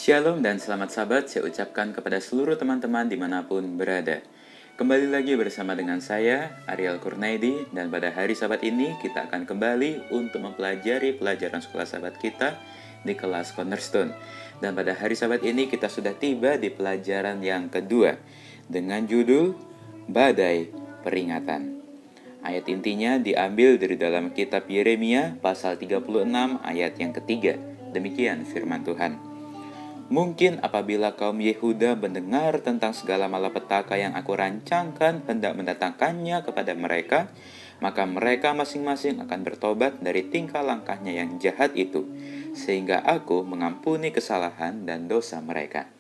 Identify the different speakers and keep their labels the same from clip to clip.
Speaker 1: Shalom dan selamat sahabat saya ucapkan kepada seluruh teman-teman dimanapun berada. Kembali lagi bersama dengan saya, Ariel Kurnaidi, dan pada hari Sabat ini kita akan kembali untuk mempelajari pelajaran sekolah Sabat kita di kelas Cornerstone. Dan pada hari Sabat ini kita sudah tiba di pelajaran yang kedua dengan judul Badai Peringatan. Ayat intinya diambil dari dalam kitab Yeremia pasal 36 ayat yang ketiga. Demikian firman Tuhan. Mungkin apabila kaum Yehuda mendengar tentang segala malapetaka yang aku rancangkan hendak mendatangkannya kepada mereka, maka mereka masing-masing akan bertobat dari tingkah langkahnya yang jahat itu, sehingga aku mengampuni kesalahan dan dosa mereka.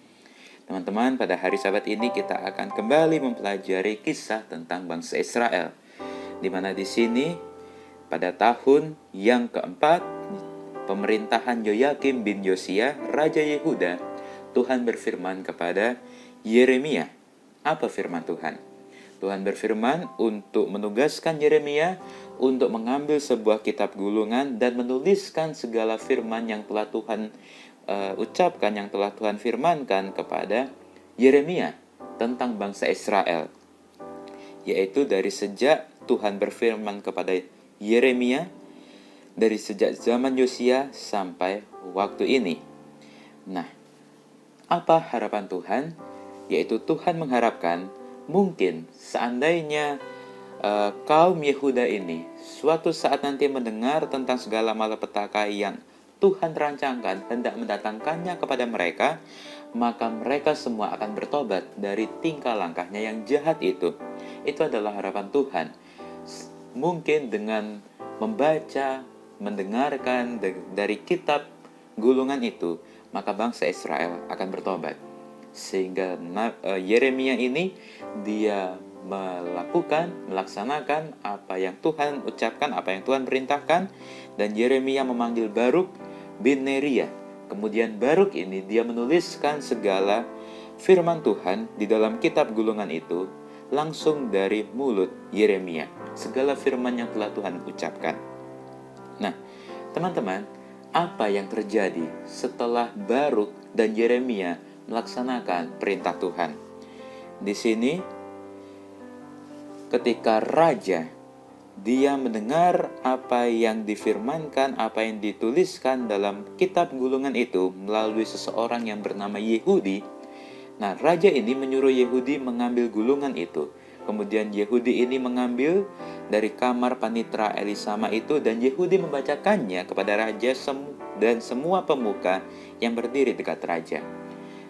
Speaker 1: Teman-teman, pada hari Sabat ini kita akan kembali mempelajari kisah tentang bangsa Israel, di mana di sini pada tahun yang keempat pemerintahan Yoyakim bin Yosia, Raja Yehuda, Tuhan berfirman kepada Yeremia. Apa firman Tuhan? Tuhan berfirman untuk menugaskan Yeremia untuk mengambil sebuah kitab gulungan dan menuliskan segala firman yang telah Tuhan ucapkan, yang telah Tuhan firmankan kepada Yeremia tentang bangsa Israel. Yaitu dari sejak Tuhan berfirman kepada Yeremia, dari sejak zaman Yosia sampai waktu ini. Nah, apa harapan Tuhan? Yaitu Tuhan mengharapkan mungkin seandainya kaum Yehuda ini suatu saat nanti mendengar tentang segala malapetaka yang Tuhan rancangkan hendak mendatangkannya kepada mereka, maka mereka semua akan bertobat dari tingkah langkahnya yang jahat itu. Itu adalah harapan Tuhan. Mungkin dengan membaca, mendengarkan dari kitab gulungan itu, maka bangsa Israel akan bertobat. Sehingga Yeremia ini dia melaksanakan apa yang Tuhan ucapkan, apa yang Tuhan perintahkan, dan Yeremia memanggil Baruk bin Neria. Kemudian Baruk ini dia menuliskan segala firman Tuhan di dalam kitab gulungan itu langsung dari mulut Yeremia, segala firman yang telah Tuhan ucapkan. Nah, teman-teman, apa yang terjadi setelah Baruk dan Yeremia melaksanakan perintah Tuhan? Di sini, ketika raja dia mendengar apa yang difirmankan, apa yang dituliskan dalam kitab gulungan itu melalui seseorang yang bernama Yehudi. Nah, raja ini menyuruh Yehudi mengambil gulungan itu. Kemudian Yehudi ini mengambil dari kamar panitra Elisama itu, dan Yehudi membacakannya kepada raja dan semua pemuka yang berdiri dekat raja.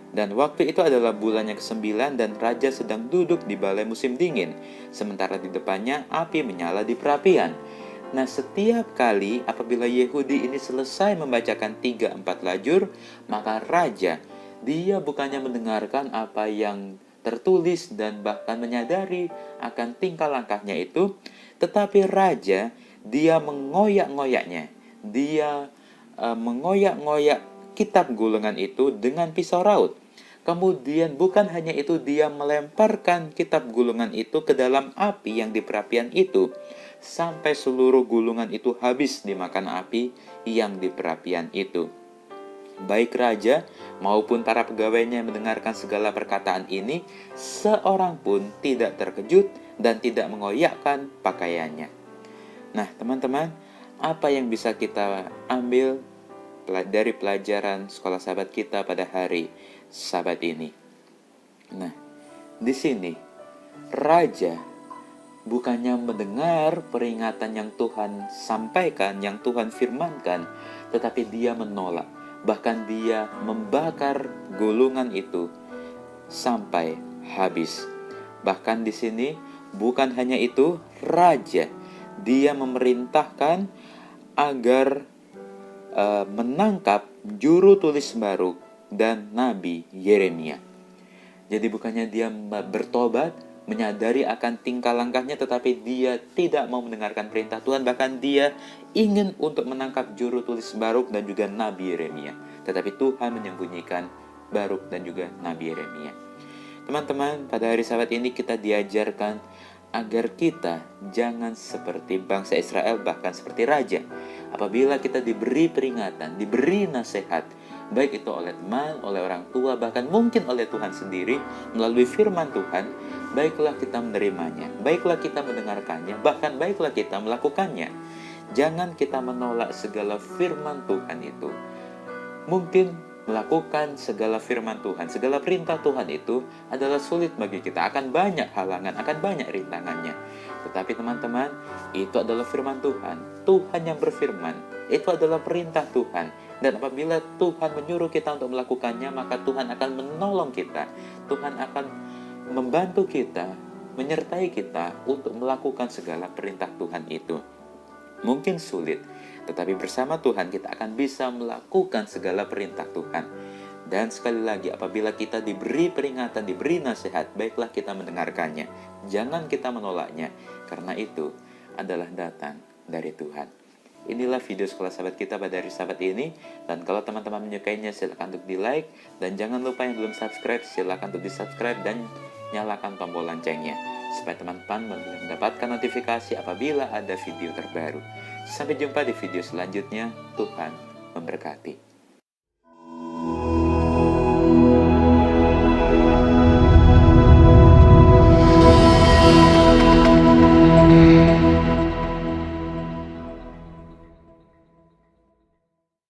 Speaker 1: Dan waktu itu adalah bulan yang ke-9 dan raja sedang duduk di balai musim dingin, sementara di depannya api menyala di perapian. Nah, setiap kali apabila Yehudi ini selesai membacakan 3-4 lajur, maka raja dia bukannya mendengarkan apa yang tertulis dan bahkan menyadari akan tingkah langkahnya itu, tetapi raja dia mengoyak-ngoyaknya. Dia mengoyak-ngoyak kitab gulungan itu dengan pisau raut. Kemudian bukan hanya itu, dia melemparkan kitab gulungan itu ke dalam api yang di perapian itu, sampai seluruh gulungan itu habis dimakan api yang di perapian itu. Baik raja maupun para pegawainya yang mendengarkan segala perkataan ini, seorang pun tidak terkejut dan tidak mengoyakkan pakaiannya. Nah, teman-teman, apa yang bisa kita ambil dari pelajaran sekolah Sabat kita pada hari Sabat ini? Nah, di sini raja bukannya mendengar peringatan yang Tuhan sampaikan, yang Tuhan firmankan, tetapi dia menolak. Bahkan dia membakar gulungan itu sampai habis. Bahkan di sini bukan hanya itu, raja dia memerintahkan agar menangkap juru tulis Baruk dan Nabi Yeremia. Jadi bukannya dia bertobat, menyadari akan tingkah langkahnya, tetapi dia tidak mau mendengarkan perintah Tuhan. Bahkan dia ingin untuk menangkap juru tulis Baruk dan juga Nabi Yeremia. Tetapi Tuhan menyembunyikan Baruk dan juga Nabi Yeremia. Teman-teman, pada hari Sabat ini kita diajarkan agar kita jangan seperti bangsa Israel, bahkan seperti raja. Apabila kita diberi peringatan, diberi nasihat, baik itu oleh teman, oleh orang tua, bahkan mungkin oleh Tuhan sendiri melalui firman Tuhan, baiklah kita menerimanya, baiklah kita mendengarkannya, bahkan baiklah kita melakukannya. Jangan kita menolak segala firman Tuhan itu. Mungkin melakukan segala firman Tuhan, segala perintah Tuhan itu adalah sulit bagi kita, akan banyak halangan, akan banyak rintangannya. Tetapi teman-teman, itu adalah firman Tuhan. Tuhan yang berfirman, itu adalah perintah Tuhan. Dan apabila Tuhan menyuruh kita untuk melakukannya, maka Tuhan akan menolong kita. Tuhan akan membantu kita, menyertai kita untuk melakukan segala perintah Tuhan itu. Mungkin sulit, tetapi bersama Tuhan kita akan bisa melakukan segala perintah Tuhan. Dan sekali lagi, apabila kita diberi peringatan, diberi nasihat, baiklah kita mendengarkannya. Jangan kita menolaknya, karena itu adalah datang dari Tuhan. Inilah video sekolah sahabat kita pada hari Sabat ini. Dan kalau teman-teman menyukainya, silakan untuk di-like. Dan jangan lupa yang belum subscribe, silakan untuk di-subscribe dan nyalakan tombol loncengnya, supaya teman-teman mendapatkan notifikasi apabila ada video terbaru. Sampai jumpa di video selanjutnya. Tuhan memberkati.